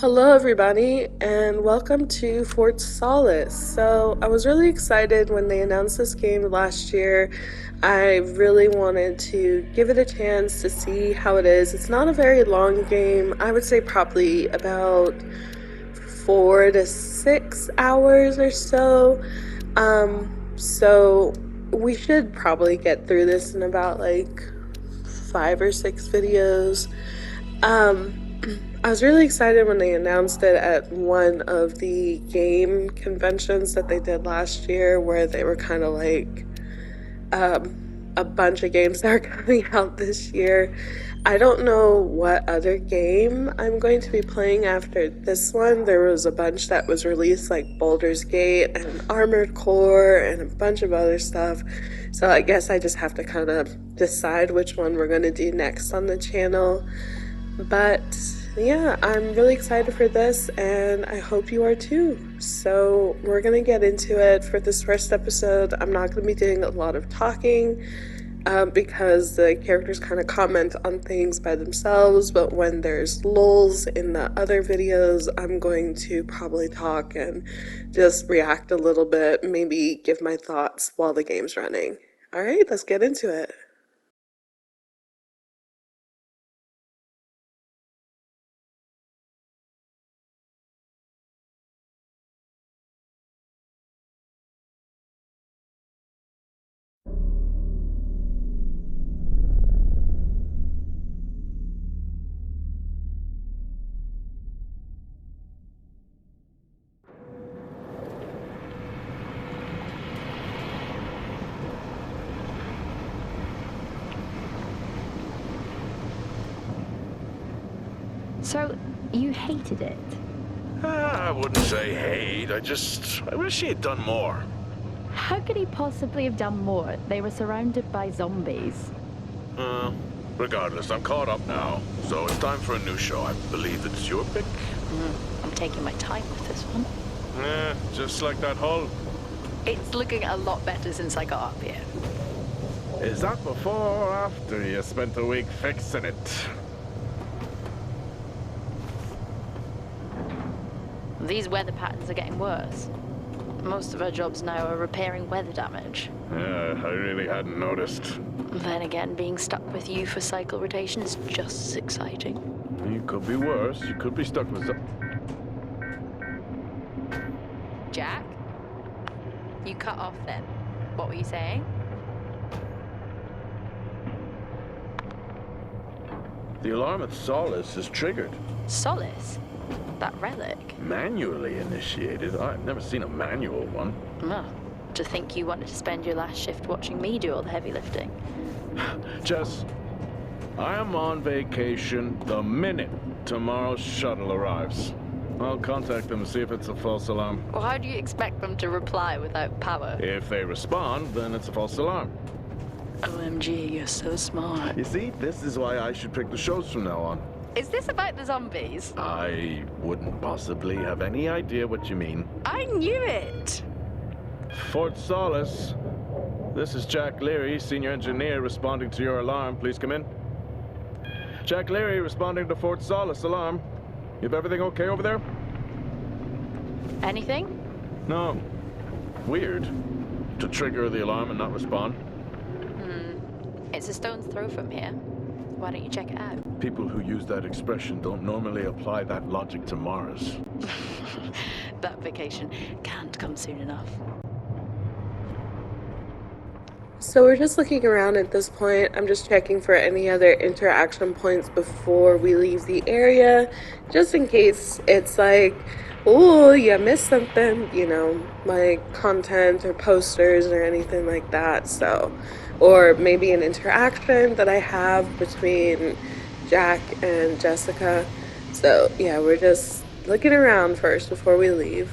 Hello, everybody, and welcome to Fort Solis. So, I was really excited when they announced this game last year. I really wanted to give it a chance to see how it is. It's not a very long game. I would say probably about 4 to 6 hours or so. So we should probably get through this in about like 5 or 6 videos. I was really excited when they announced it at one of the game conventions that they did last year, where they were kind of like a bunch of games that are coming out this year. I don't know what other game I'm going to be playing after this one. There was a bunch that was released, like Baldur's Gate and Armored Core and a bunch of other stuff. So I guess I just have to kind of decide which one we're going to do next on the channel. But yeah, I'm really excited for this, and I hope you are too. So we're gonna get into it. For this first episode, I'm not gonna be doing a lot of talking because the characters kind of comment on things by themselves, but when there's lulls in the other videos, I'm going to probably talk and just react a little bit, maybe give my thoughts while the game's running. All right, let's get into it. So, you hated it? I wouldn't say hate. I wish he had done more. How could he possibly have done more? They were surrounded by zombies. Regardless, I'm caught up now. So it's time for a new show. I believe it's your pick. I'm taking my time with this one. Just like that hull. It's looking a lot better since I got up here. Is that before or after you spent a week fixing it? These weather patterns are getting worse. Most of our jobs now are repairing weather damage. Yeah, I really hadn't noticed. Then again, being stuck with you for cycle rotation is just as exciting. You could be worse. You could be stuck with Jack? You cut off then. What were you saying? The alarm at Solis is triggered. Solis? That relic? Manually initiated. I've never seen a manual one. To think you wanted to spend your last shift watching me do all the heavy lifting. Jess, I am on vacation the minute tomorrow's shuttle arrives. I'll contact them and see if it's a false alarm. Well, how do you expect them to reply without power? If they respond, then it's a false alarm. OMG, you're so smart. You see, this is why I should pick the shows from now on. Is this about the zombies? I wouldn't possibly have any idea what you mean. I knew it! Fort Solis. This is Jack Leary, senior engineer, responding to your alarm. Please come in. Jack Leary, responding to Fort Solis alarm. You have everything okay over there? Anything? No. Weird. To trigger the alarm and not respond. It's a stone's throw from here. Why don't you check it out? People who use that expression don't normally apply that logic to Mars. That vacation can't come soon enough. So we're just looking around at this point. I'm just checking for any other interaction points before we leave the area, just in case it's like, oh, you missed something, you know, like content or posters or anything like that. So, or maybe an interaction that I have between Jack and Jessica. So yeah, we're just looking around first before we leave.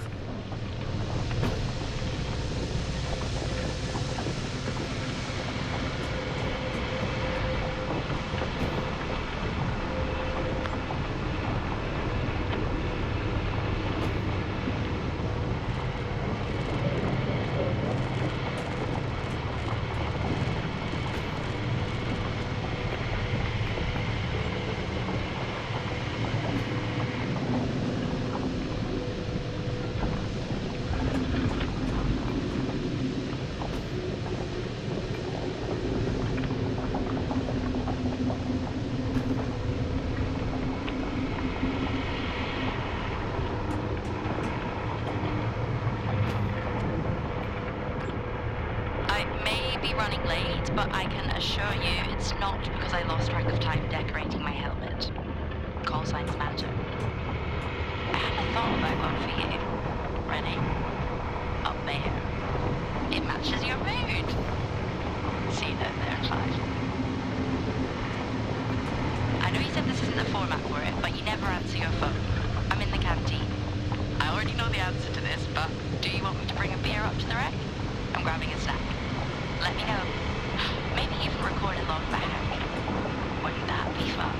running late, but I can assure you it's not because I lost track of time decorating my helmet. Call signs matter. I had a thought about one for you. Ready? Up there. It matches your mood. See that there, Clyde? I know you said this isn't the format for it, but you never answer your phone. I'm in the canteen. I already know the answer to this, but do you want me to bring a beer up to the wreck? I'm grabbing a snack. Let me know. Maybe even record a log back. Wouldn't that be fun?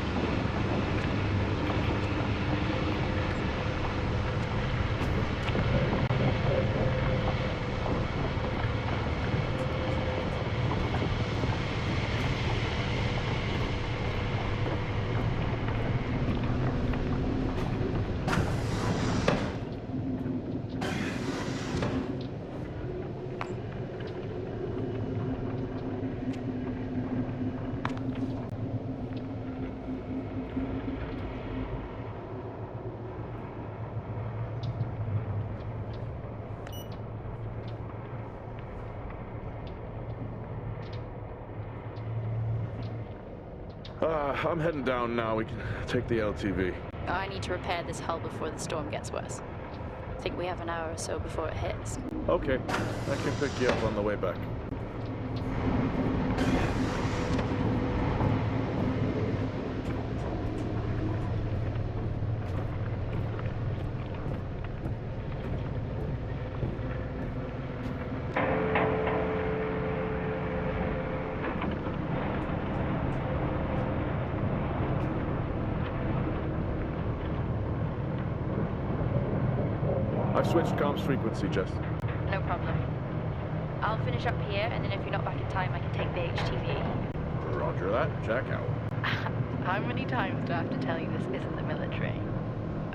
I'm heading down now. We can take the LTV. I need to repair this hull before the storm gets worse. I think we have an hour or so before it hits. Okay, I can pick you up on the way back. I've switched comms frequency, Jess. No problem. I'll finish up here, and then if you're not back in time, I can take the HTV. Roger that. Jack out. How many times do I have to tell you this isn't the military?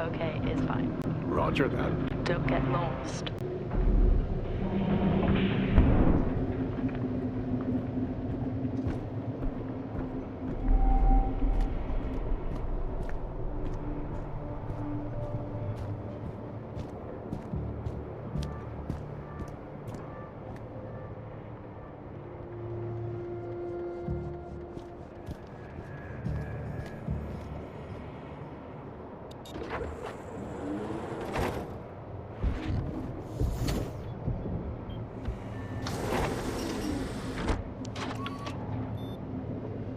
Okay, it's fine. Roger that. Don't get lost.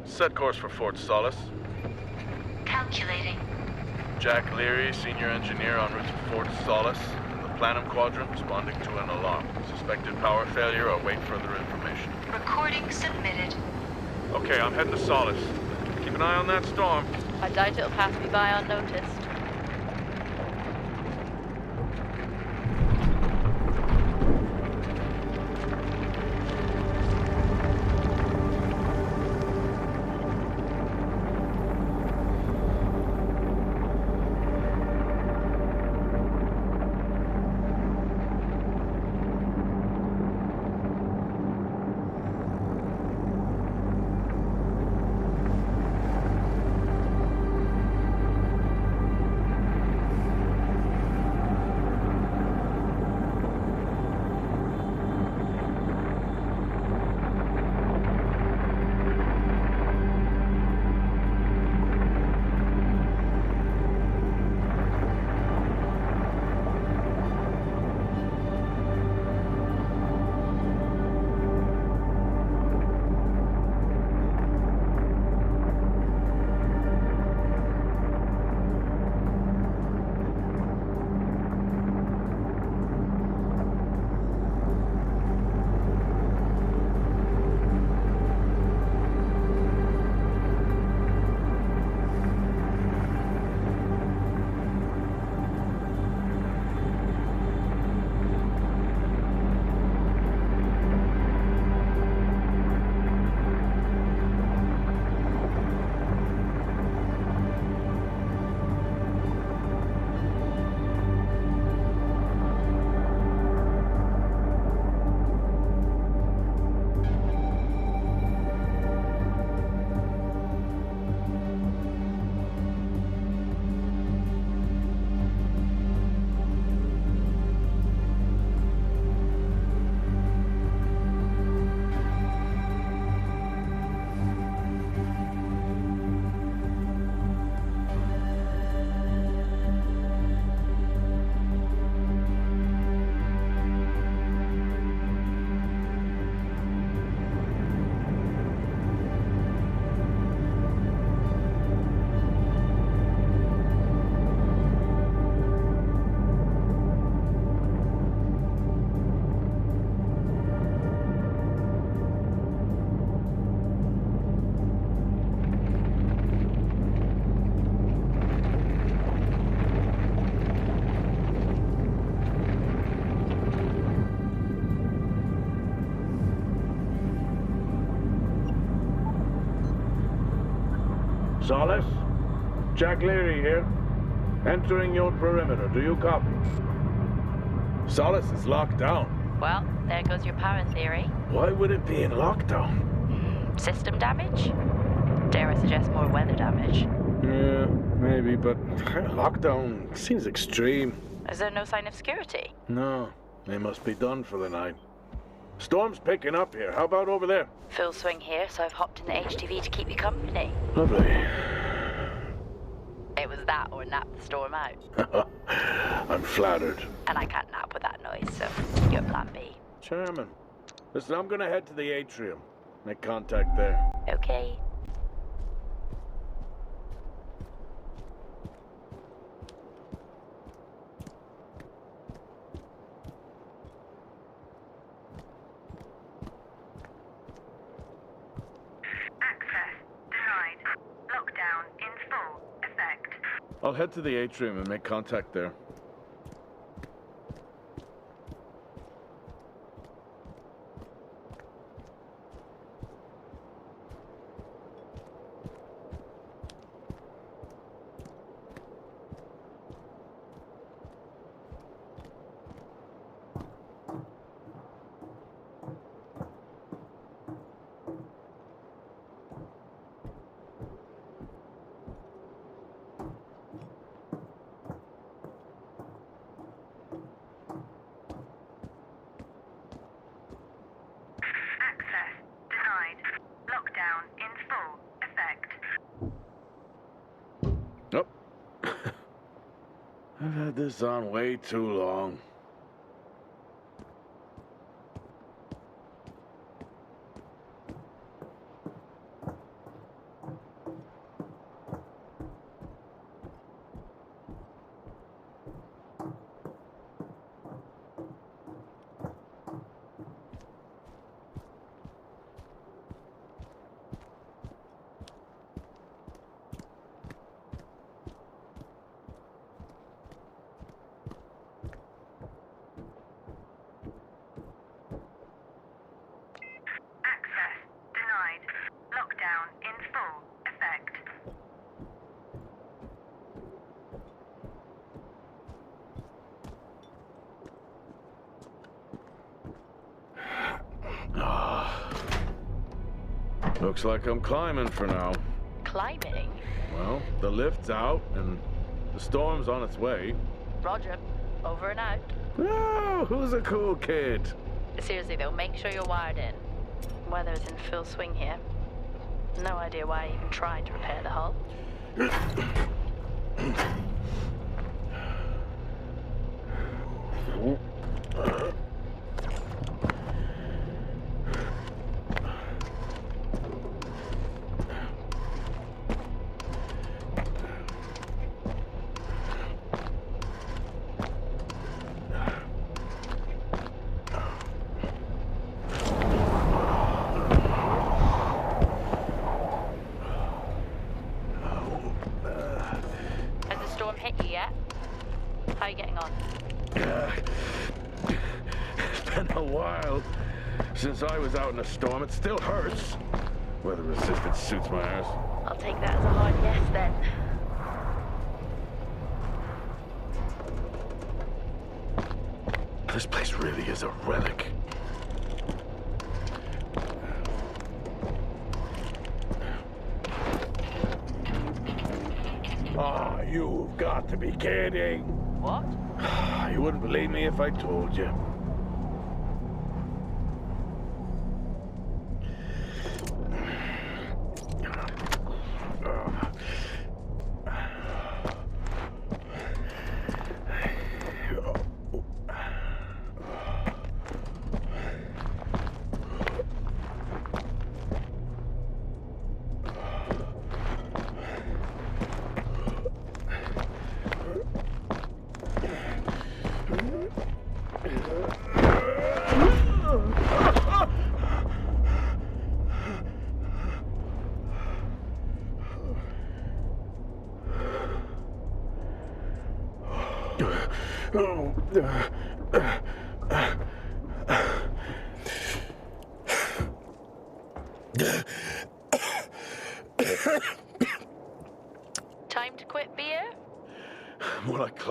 Set course for Fort Solis. Calculating. Jack Leary, senior engineer en route to Fort Solis. In the Planum Quadrant, responding to an alarm. Suspected power failure. Await further information. Recording submitted. Okay, I'm heading to Solis. Keep an eye on that storm. I doubt it'll pass me by unnoticed. Solis? Jack Leary here. Entering your perimeter. Do you copy? Solis is locked down. Well, there goes your power theory. Why would it be in lockdown? System damage? Dare I suggest more weather damage? Yeah, maybe, but lockdown seems extreme. Is there no sign of security? No, they must be done for the night. Storm's picking up here. How about over there? Full swing here, so I've hopped in the HTV to keep you company. Lovely. It was that or nap the storm out. I'm flattered. And I can't nap with that noise, so your plan B. Chairman, listen, I'm gonna head to the atrium. Make contact there. Okay. I'll head to the atrium and make contact there. Nope. I've had this on way too long. Looks like I'm climbing for now. Climbing? Well, the lift's out and the storm's on its way. Roger. Over and out. Oh, who's a cool kid? Seriously though, make sure you're wired in. Weather's in full swing here. No idea why I even tried to repair the hull. How are you getting on? It's been a while since I was out in a storm. It still hurts. Weather resistant suits my ass. I'll take that as a hard yes then. This place really is a relic. Ah, you've got to be kidding. What? You wouldn't believe me if I told you.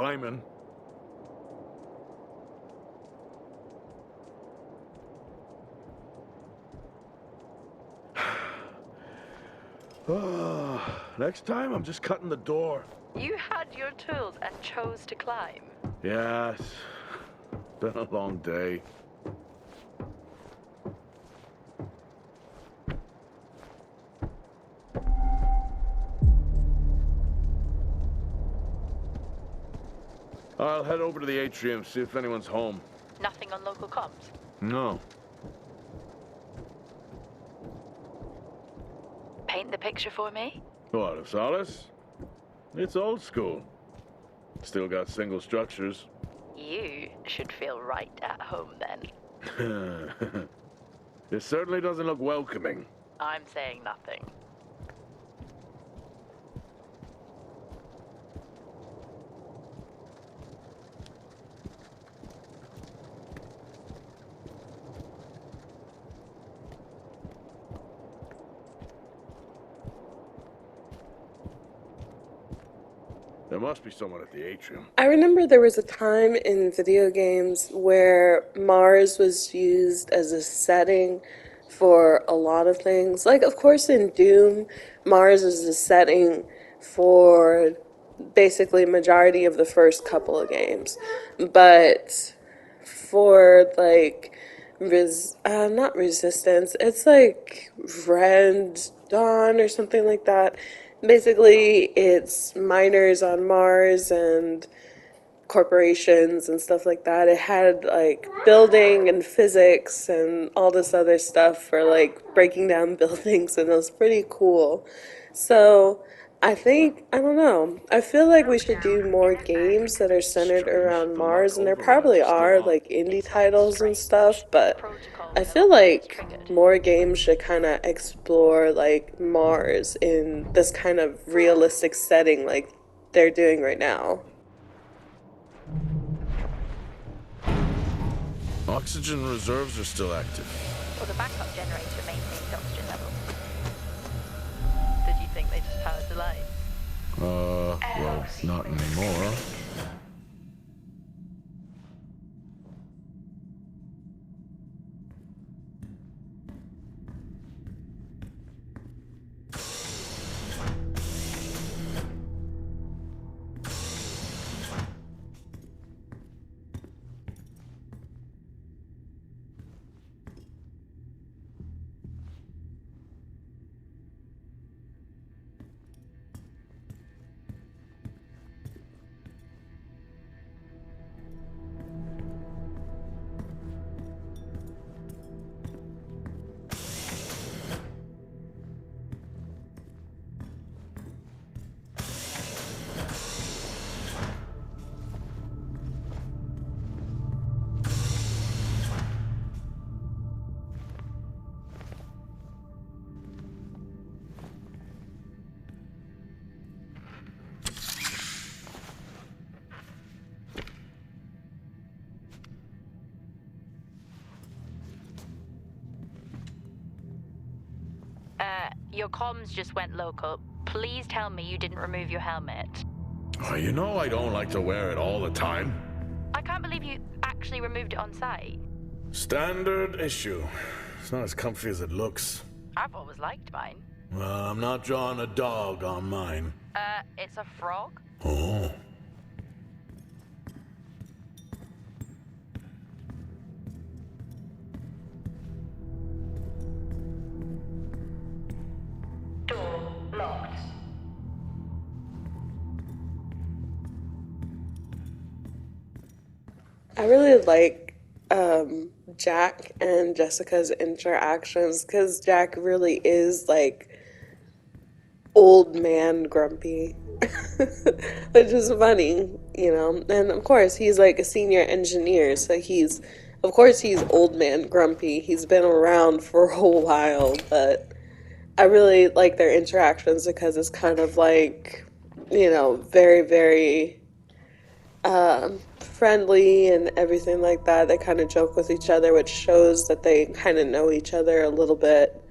climbing. Next time, I'm just cutting the door. You had your tools and chose to climb. Yes. Been a long day. I'll head over to the atrium, see if anyone's home. Nothing on local comms? No. Paint the picture for me? What, of Solis? It's old school. Still got single structures. You should feel right at home then. It certainly doesn't look welcoming. I'm saying nothing. There must be someone at the atrium. I remember there was a time in video games where Mars was used as a setting for a lot of things. Like, of course, in Doom, Mars is a setting for basically majority of the first couple of games. But for like not resistance, it's like Red Dawn or something like that. Basically, it's miners on Mars and corporations and stuff like that. It had like building and physics and all this other stuff for like breaking down buildings, and it was pretty cool. So I don't know, I feel like we should do more games that are centered around Mars, and there probably are like indie titles and stuff, but I feel like more games should kind of explore like Mars in this kind of realistic setting like they're doing right now. Oxygen reserves are still active. Well, the backup generator maintains oxygen levels. Did you think they just powered the lights? Well, not anymore. Your comms just went local. Please tell me you didn't remove your helmet. You know I don't like to wear it all the time. I can't believe you actually removed it on site. Standard issue. It's not as comfy as it looks. I've always liked mine. Well, I'm not drawing a dog on mine. It's a frog? Oh. Door locked. I really like Jack and Jessica's interactions because Jack really is like old man grumpy, which is funny, you know. And of course, he's like a senior engineer, so of course, he's old man grumpy. He's been around for a while, but I really like their interactions because it's kind of like, you know, very, very friendly and everything like that. They kind of joke with each other, which shows that they kind of know each other a little bit,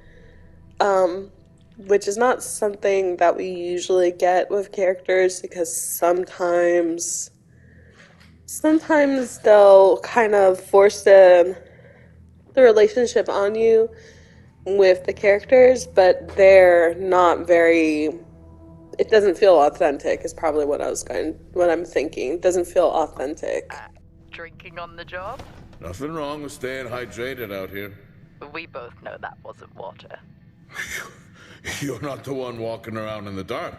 which is not something that we usually get with characters because sometimes sometimes they'll kind of force the relationship on you with the characters, but they're not very. It doesn't feel authentic. Is probably what I'm thinking. It doesn't feel authentic. Drinking on the job? Nothing wrong with staying hydrated out here. We both know that wasn't water. You're not the one walking around in the dark.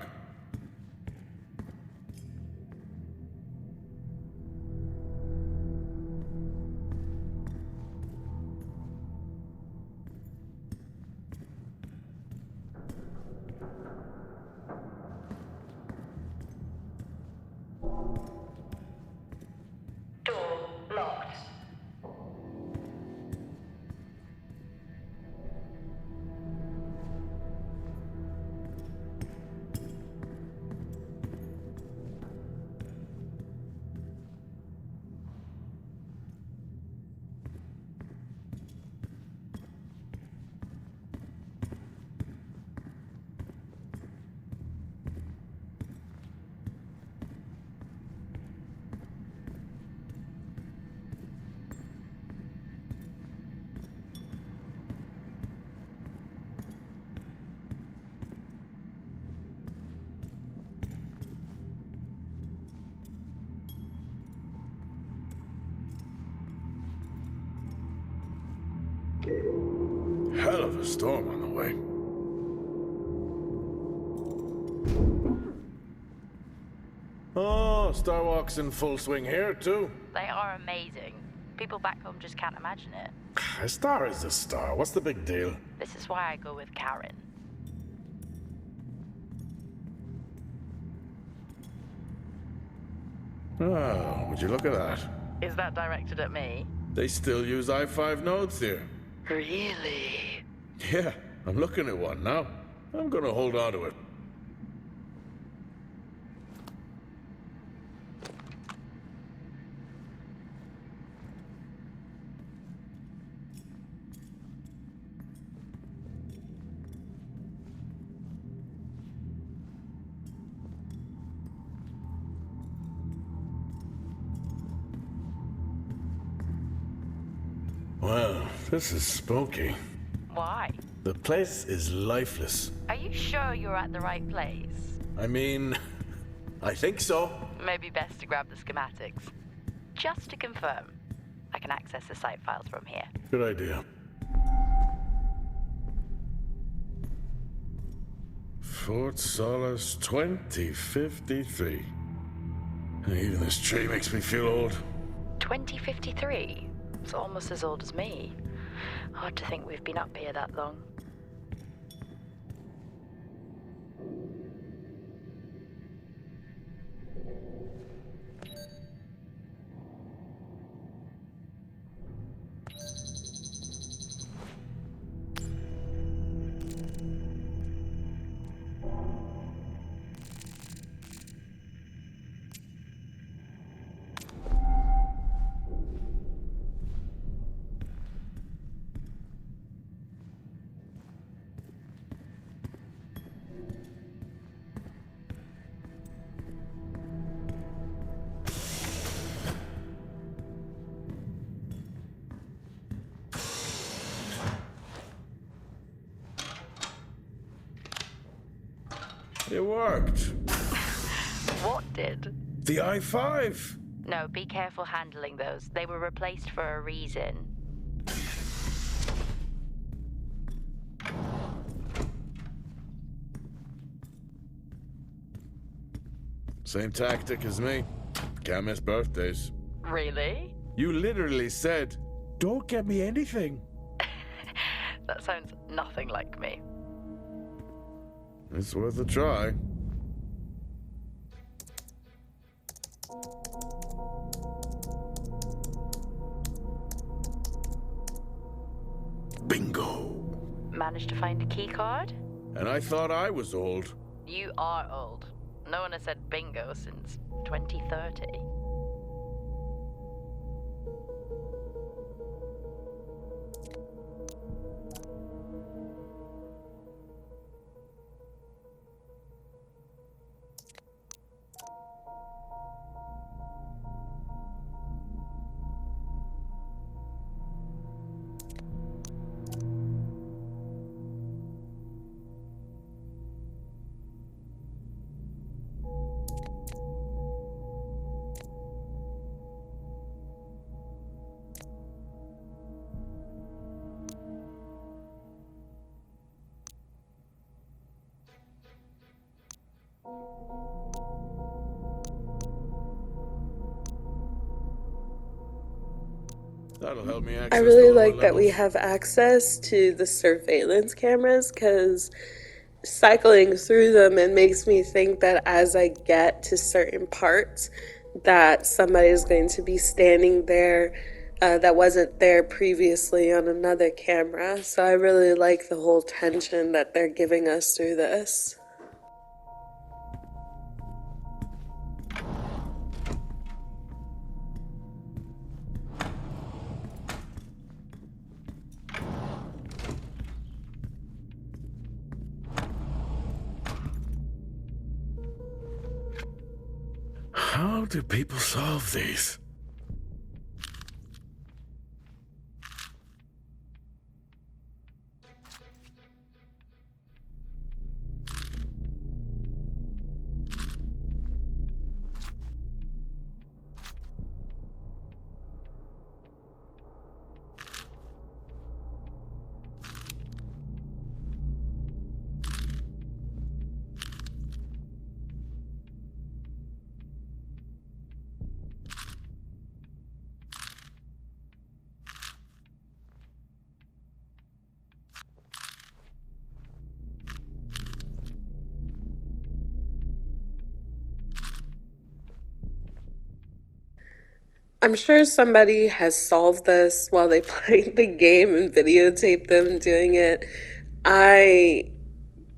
Door locked. Hell of a storm on the way. Oh, Starwalk's in full swing here, too. They are amazing. People back home just can't imagine it. A star is a star. What's the big deal? This is why I go with Karen. Oh, would you look at that? Is that directed at me? They still use i5 nodes here. Really? Yeah, I'm looking at one now. I'm gonna hold on to it. Well, this is spooky. Why? The place is lifeless. Are you sure you're at the right place? I mean, I think so. Maybe best to grab the schematics. Just to confirm, I can access the site files from here. Good idea. Fort Solis 2053. Even this tree makes me feel old. 2053? It's almost as old as me. Hard to think we've been up here that long. It worked. What did? The i5. No, be careful handling those. They were replaced for a reason. Same tactic as me. Can't miss birthdays. Really? You literally said, don't get me anything. That sounds nothing like me. It's worth a try. Bingo. Managed to find a key card? And I thought I was old. You are old. No one has said bingo since 2030. That'll help me I access the really lower like that we levels. have access to the surveillance cameras because cycling through them, it makes me think that as I get to certain parts, that somebody is going to be standing there that wasn't there previously on another camera. So I really like the whole tension that they're giving us through this. How do people solve these? I'm sure somebody has solved this while they played the game and videotaped them doing it. I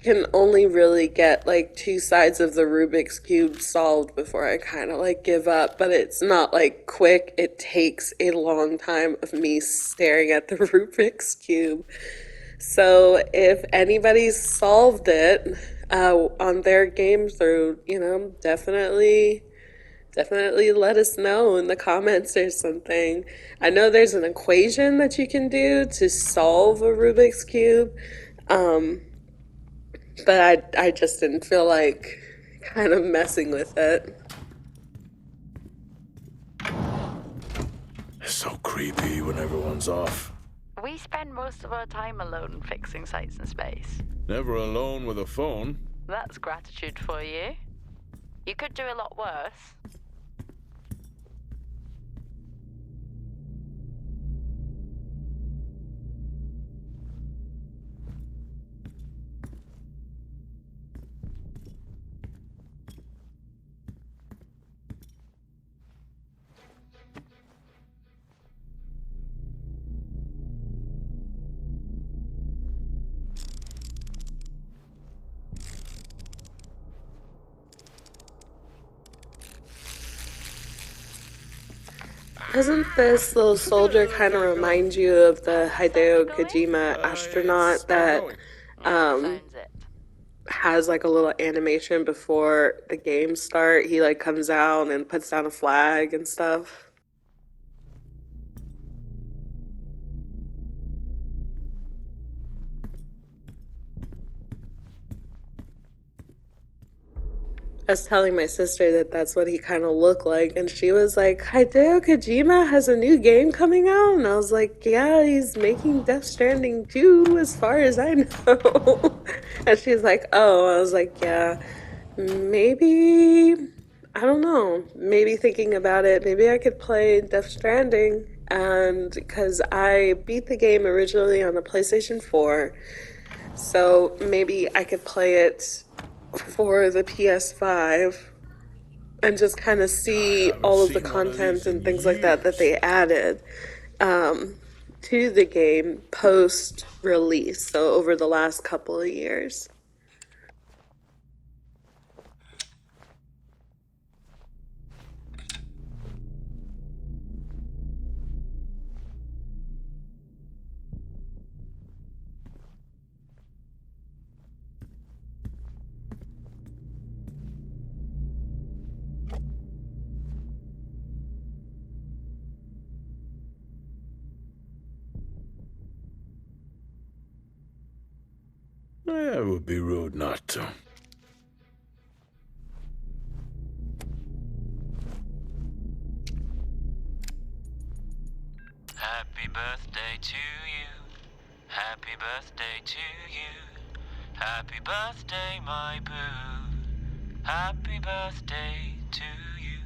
can only really get like two sides of the Rubik's Cube solved before I kind of like give up, but it's not like quick. It takes a long time of me staring at the Rubik's Cube. So if anybody's solved it on their game through, definitely let us know in the comments or something. I know there's an equation that you can do to solve a Rubik's Cube, um, but I just didn't feel like kind of messing with it. It's so creepy when everyone's off. We spend most of our time alone fixing sites in space. Never alone with a phone. That's gratitude for you. You could do a lot worse. Doesn't this little soldier kind of remind you of the Hideo Kojima astronaut that um, Sounds it. has like a little animation before the games start? He like comes out and puts down a flag and stuff. I was telling my sister that that's what he kind of looked like, and she was like, Hideo Kojima has a new game coming out? And I was like, yeah, he's making Death Stranding 2, as far as I know. And she's like, oh. I was like, yeah, maybe, I don't know, maybe thinking about it, maybe I could play Death Stranding. And because I beat the game originally on a PlayStation 4, so maybe I could play it for the PS5 and just kind of see all of the content and things like that they added to the game post release, so over the last couple of years. It would be rude not to. Happy birthday to you. Happy birthday to you. Happy birthday, my boo. Happy birthday to you.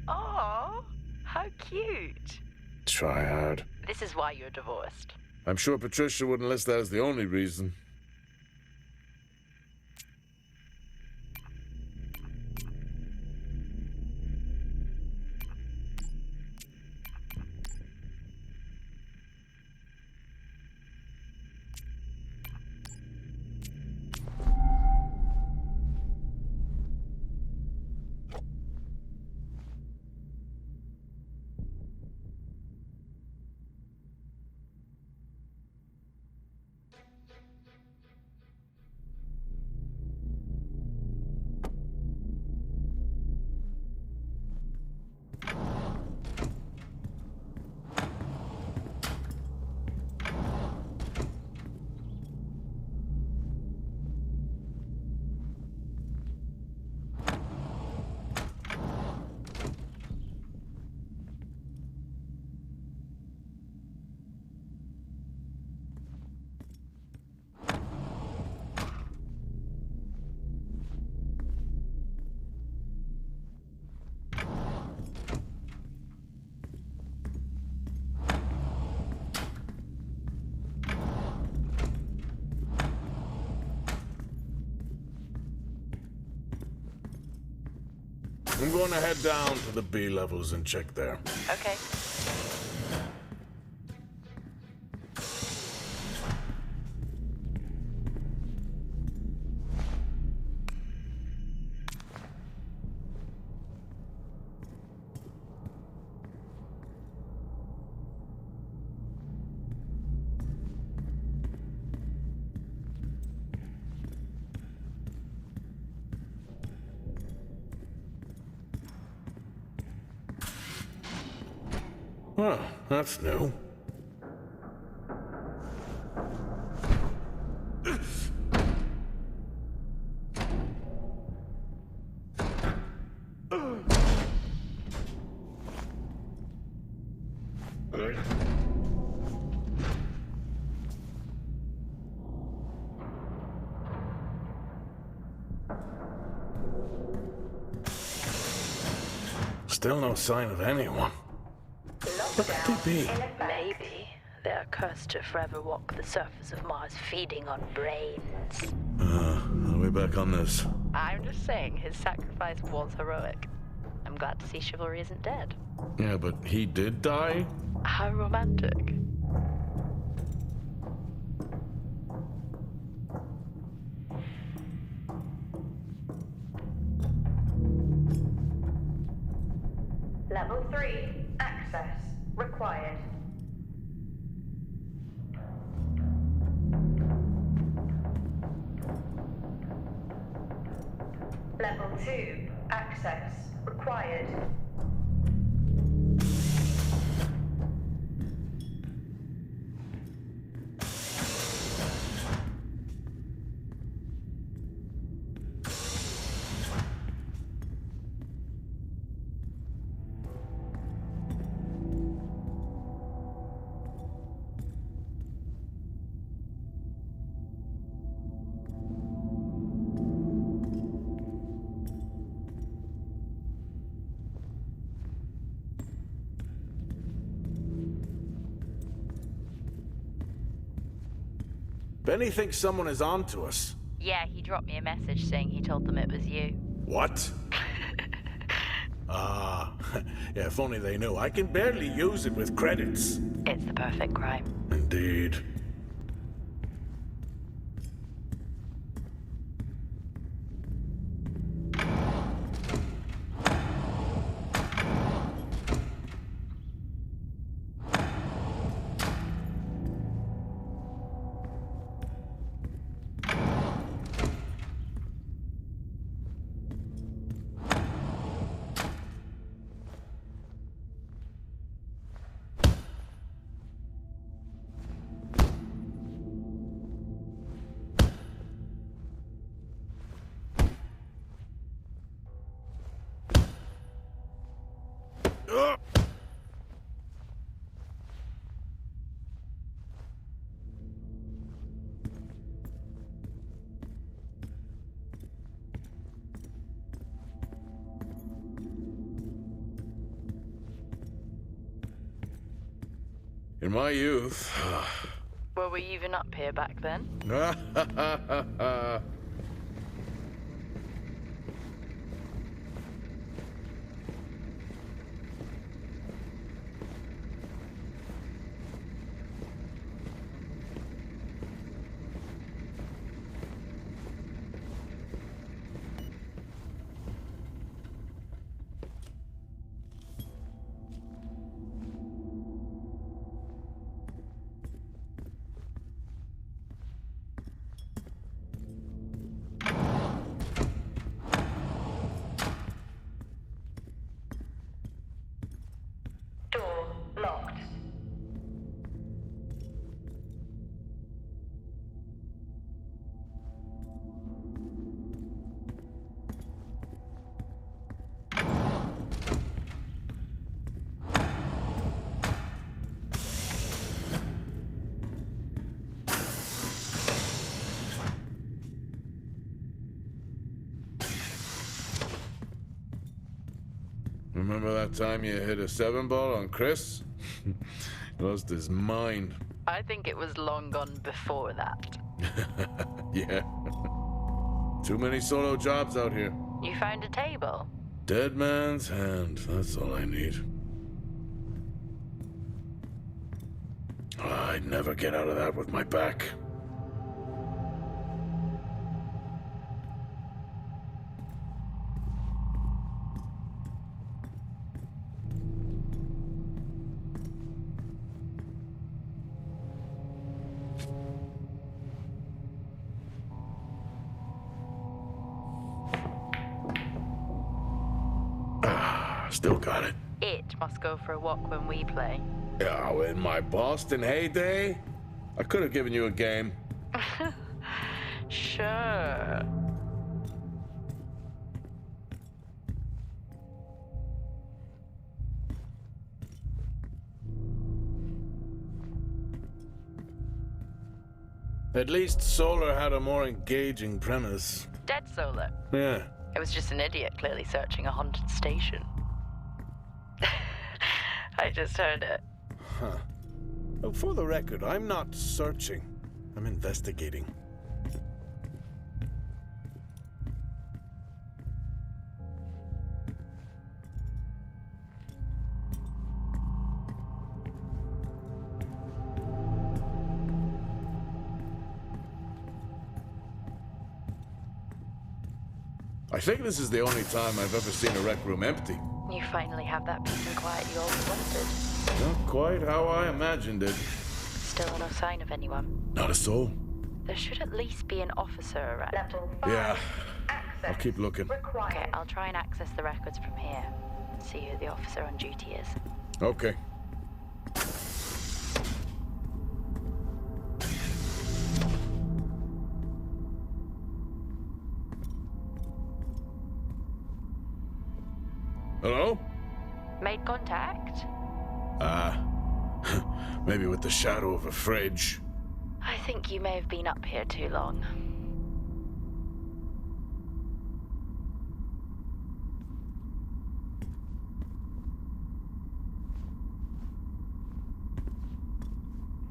Oh, how cute. Triad. This is why you're divorced. I'm sure Patricia wouldn't list that as the only reason. I'm going to head down to the B levels and check there. Okay. Well, that's new. Still no sign of anyone. What could they be? Maybe they're cursed to forever walk the surface of Mars feeding on brains. Are we back on this? I'm just saying his sacrifice was heroic. I'm glad to see chivalry isn't dead. Yeah, but he did die? How romantic. Level 3. Access required. Level 2. Access required. Benny thinks someone is on to us. Yeah, he dropped me a message saying he told them it was you. What? Ah, yeah, if only they knew. I can barely use it with credits. It's the perfect crime. Indeed. In my youth... Were we even up here back then? Door locked. Remember that time you hit a 7-ball on Chris? Lost his mind. I think it was long gone before that. Yeah. Too many solo jobs out here. You found a table? Dead man's hand, that's all I need. I'd never get out of that with my back. Still got it. It must go for a walk when we play. Oh, in my Boston heyday, I could have given you a game. Sure. At least Solar had a more engaging premise. Dead Solar. Yeah. It was just an idiot clearly searching a haunted station. I just heard it. Huh. Well, for the record, I'm not searching. I'm investigating. I think this is the only time I've ever seen a rec room empty. You finally have that peace and quiet you always wanted. Not quite how I imagined it. Still no sign of anyone. Not a soul. There should at least be an officer around. Level 5. Yeah. Access I'll keep looking. required. Okay, I'll try and access the records from here. See who the officer on duty is. Okay. Hello? Made contact? Maybe with the shadow of a fridge. I think you may have been up here too long.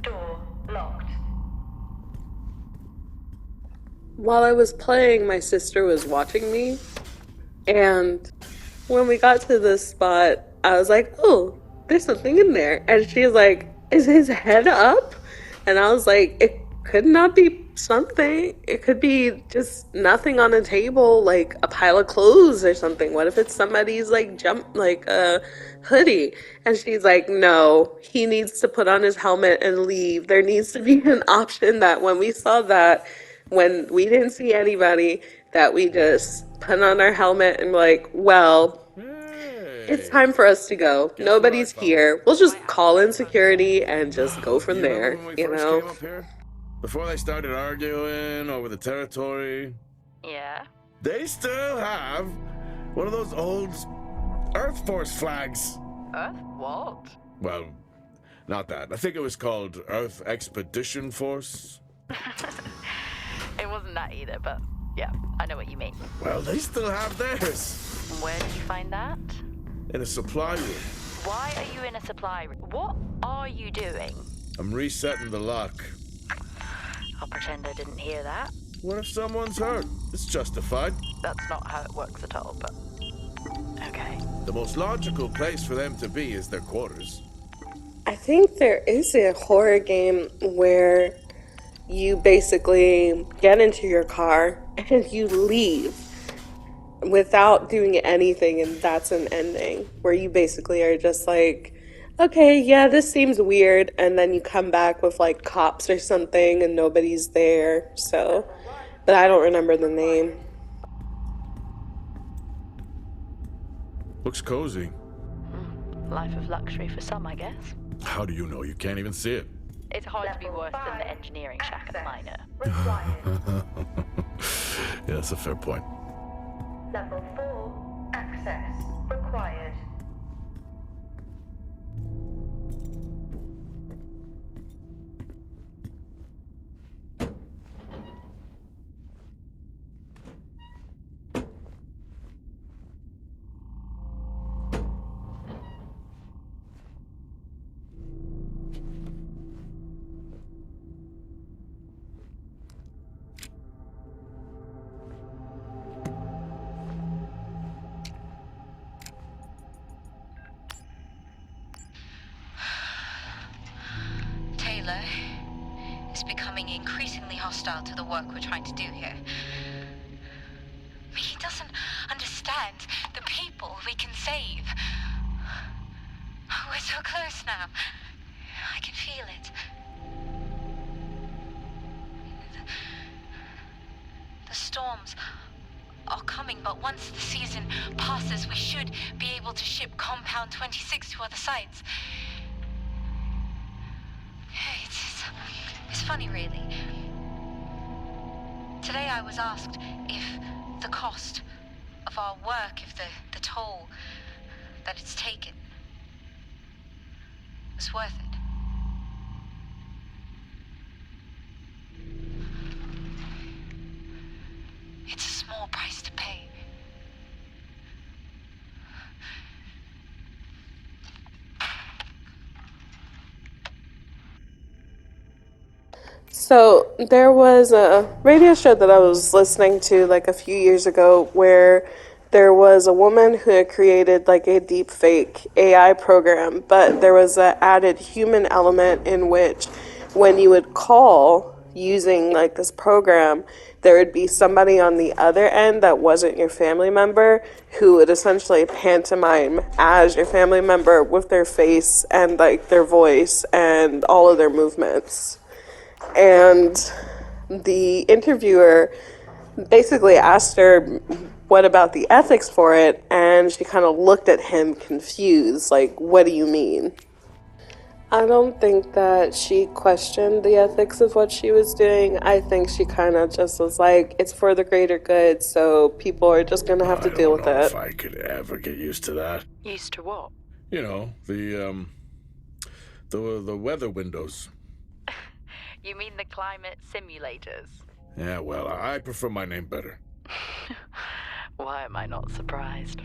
Door locked. While I was playing, my sister was watching me, and when we got to this spot, I was like, oh, there's something in there. And she was like, is his head up? And I was like, it could not be something. It could be just nothing on a table, like a pile of clothes or something. What if it's somebody's like hoodie? And she's like, no, he needs to put on his helmet and leave. There needs to be an option that when we saw that, when we didn't see anybody, that we just put on our helmet and like, well, it's time for us to go. Nobody's here. We'll just call in security and just go from there, Remember when we you first know? came up here? Before they started arguing over the territory, Yeah? they still have one of those old Earth Force flags. Earth what? Well, not that. I think it was called Earth Expedition Force. It wasn't that either, but yeah, I know what you mean. Well, they still have theirs. Where did you find that? In a supply room. Why are you in a supply room? What are you doing? I'm resetting the lock. I'll pretend I didn't hear that. What if someone's hurt? It's justified. That's not how it works at all, but... okay. The most logical place for them to be is their quarters. I think there is a horror game where you basically get into your car and you leave without doing anything, and that's an ending where you basically are just like, okay, yeah, this seems weird, and then you come back with like cops or something and nobody's there. So, but I don't remember the name. Looks cozy. Life of luxury for some, I guess. How do you know? You can't even see it. It's hard to be worse than the engineering shack at the miner. Required. Yeah, that's a fair point. Level 4. Access required. Taylor is becoming increasingly hostile to the work we're trying to do here. He doesn't understand the people we can save. We're so close now. I can feel it. The storms are coming, but once the season passes, we should be able to ship Compound 26 to other sites. It's funny, really. Today I was asked if the cost of our work, if the toll that it's taken was worth it. It's a small price to pay. So there was a radio show that I was listening to like a few years ago where there was a woman who had created like a deep fake AI program, but there was an added human element in which when you would call using like this program, there would be somebody on the other end that wasn't your family member who would essentially pantomime as your family member with their face and like their voice and all of their movements. And the interviewer basically asked her, what about the ethics for it? And she kind of looked at him confused, like, what do you mean? I don't think that she questioned the ethics of what she was doing. I think she kind of just was like, it's for the greater good, so people are just going to have to deal with I don't know it. if I could ever get used to that. Used to what? You know, the weather windows. You mean the climate simulators? Yeah, well, I prefer my name better. Why am I not surprised?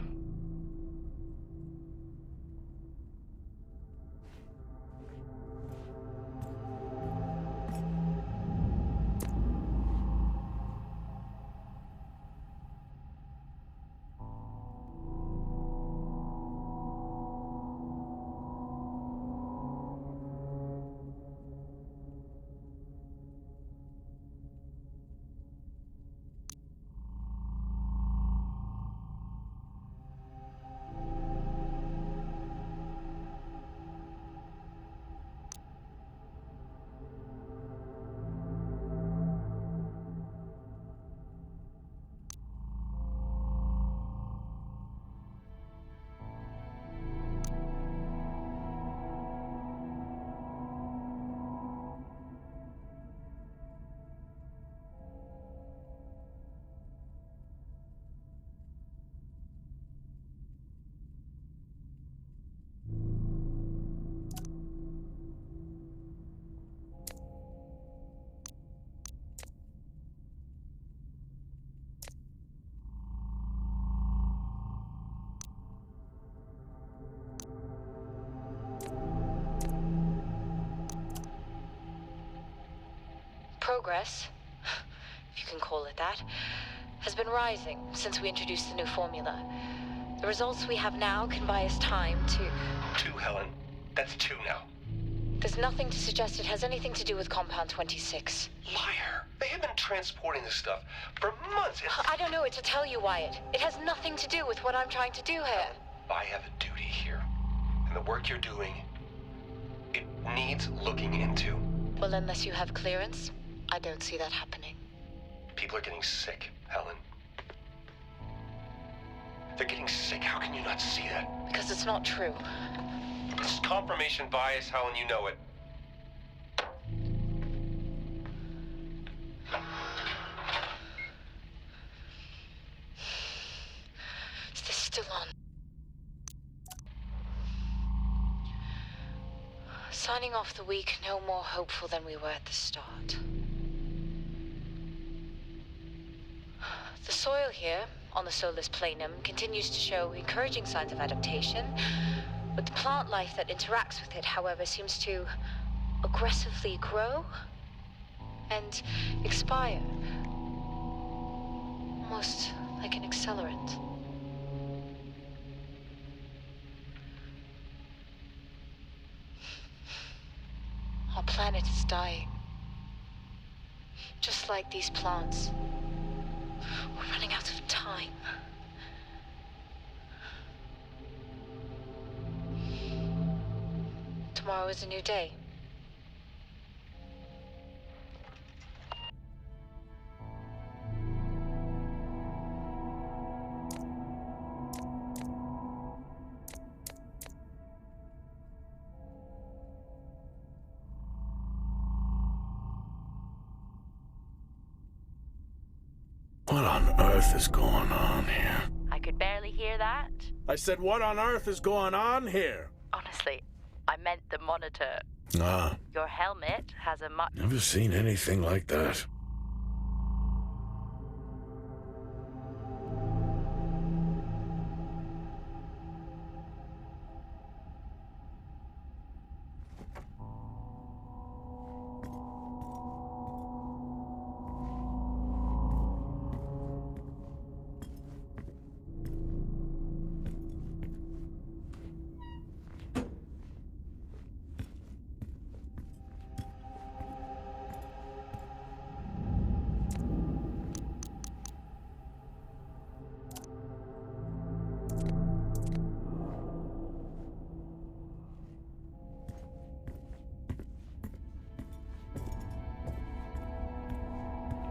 Progress, if you can call it that, has been rising since we introduced the new formula. The results we have now can buy us time to... 2, Helen. That's 2 now. There's nothing to suggest it has anything to do with Compound 26. Liar! They have been transporting this stuff for months. I don't know what to tell you, Wyatt. It has nothing to do with what I'm trying to do here. I have a duty here. And the work you're doing, it needs looking into. Well, unless you have clearance, I don't see that happening. People are getting sick, Helen. They're getting sick. How can you not see that? Because it's not true. This is confirmation bias, Helen. You know it. Is this still on? Signing off the week no more hopeful than we were at the start. The soil here, on the Solis planum, continues to show encouraging signs of adaptation, but the plant life that interacts with it, however, seems to aggressively grow and expire. Almost like an accelerant. Our planet is dying. Just like these plants. We're running out of time. Tomorrow is a new day. What on earth is going on here? I could barely hear that. I said, what on earth is going on here? Honestly, I meant the monitor. Ah, Your helmet has a much... never seen anything like that.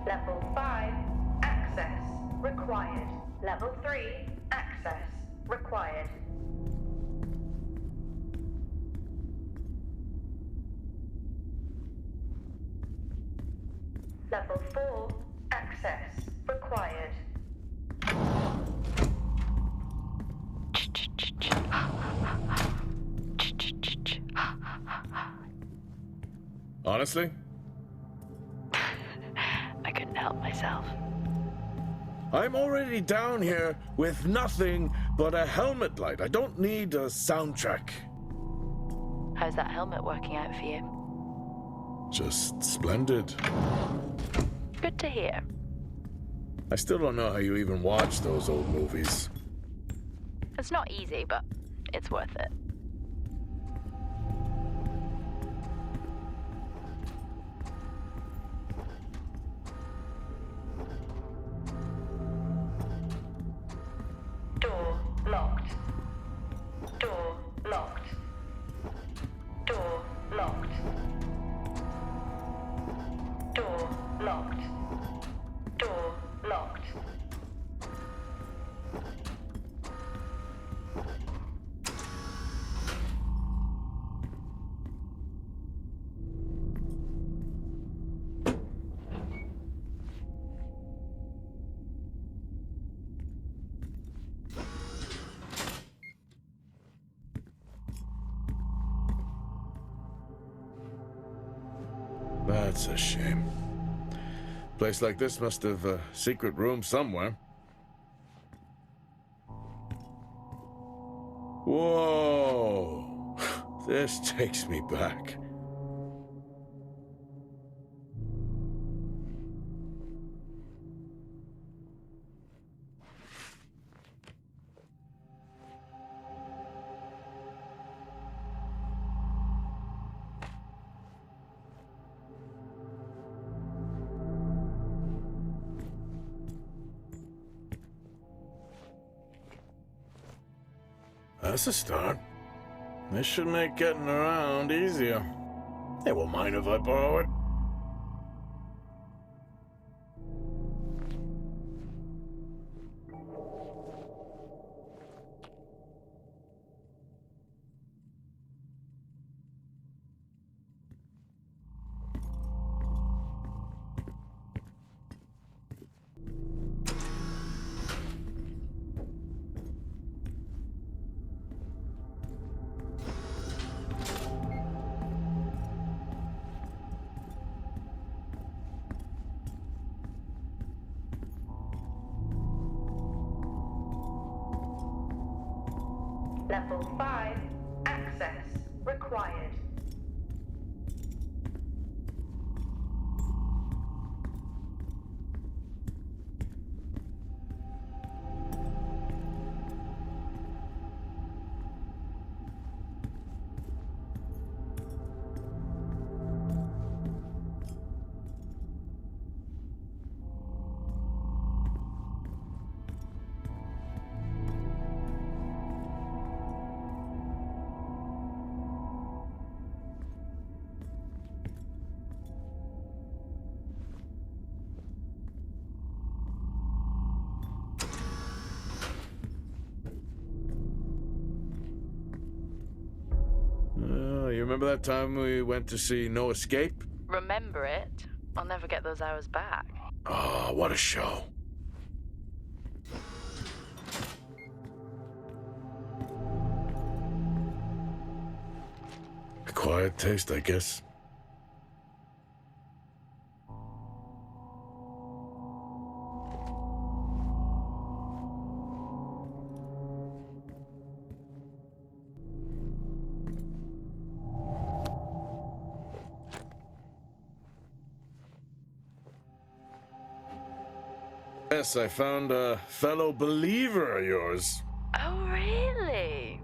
Level 5, access required. Level 3, access required. Level 4, access required. Honestly? I couldn't help myself. I'm already down here with nothing but a helmet light. I don't need a soundtrack. How's that helmet working out for you? Just splendid. Good to hear. I still don't know how you even watch those old movies. It's not easy, but it's worth it. Door locked. Door locked. Door locked. Door locked. Door locked. That's a shame. Place like this must have a secret room somewhere. Whoa! This takes me back. That's a start. This should make getting around easier. They won't mind if I borrow it. Level 5, access required. You remember that time we went to see No Escape? Remember it? I'll never get those hours back. Oh, what a show. Acquired taste, I guess. Yes, I found a fellow believer of yours. Oh, really?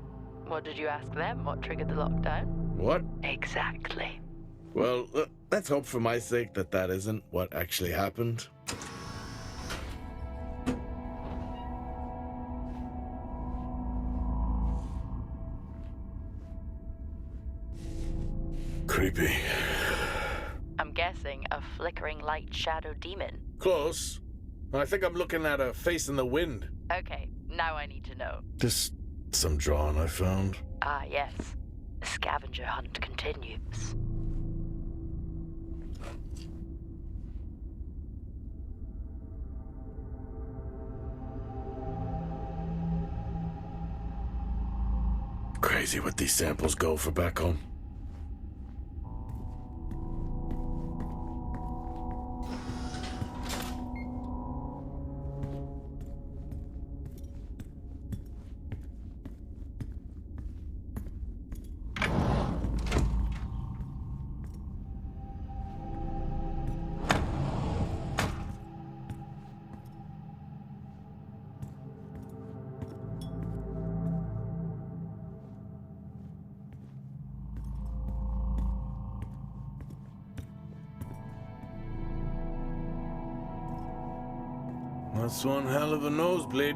What did you ask them? What triggered the lockdown? What? Exactly. Well, let's hope for my sake that that isn't what actually happened. Creepy. I'm guessing a flickering light shadow demon. Close. I think I'm looking at a face in the wind. Okay, now I need to know. Just some drawing I found. Ah, yes. The scavenger hunt continues. Crazy what these samples go for back home. That's one hell of a nosebleed.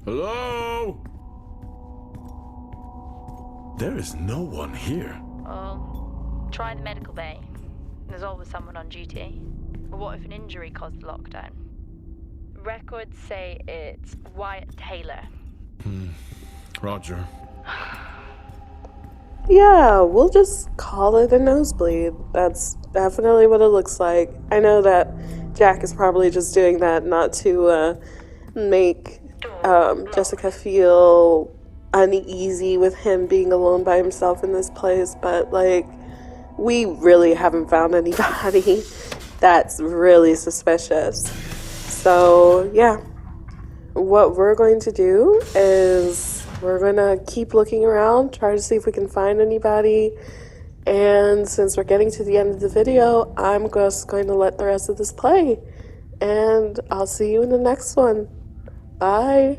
Hello? There is no one here. Try the medical bay. There's always someone on duty. But what if an injury caused the lockdown? Records say it's Wyatt Taylor. Roger. Yeah, we'll just call it a nosebleed. That's definitely what it looks like. I know that Jack is probably just doing that not to make Jessica feel uneasy with him being alone by himself in this place, but like, we really haven't found anybody that's really suspicious. So yeah, what we're going to do is we're going to keep looking around, try to see if we can find anybody. And since we're getting to the end of the video, I'm just going to let the rest of this play. And I'll see you in the next one. Bye.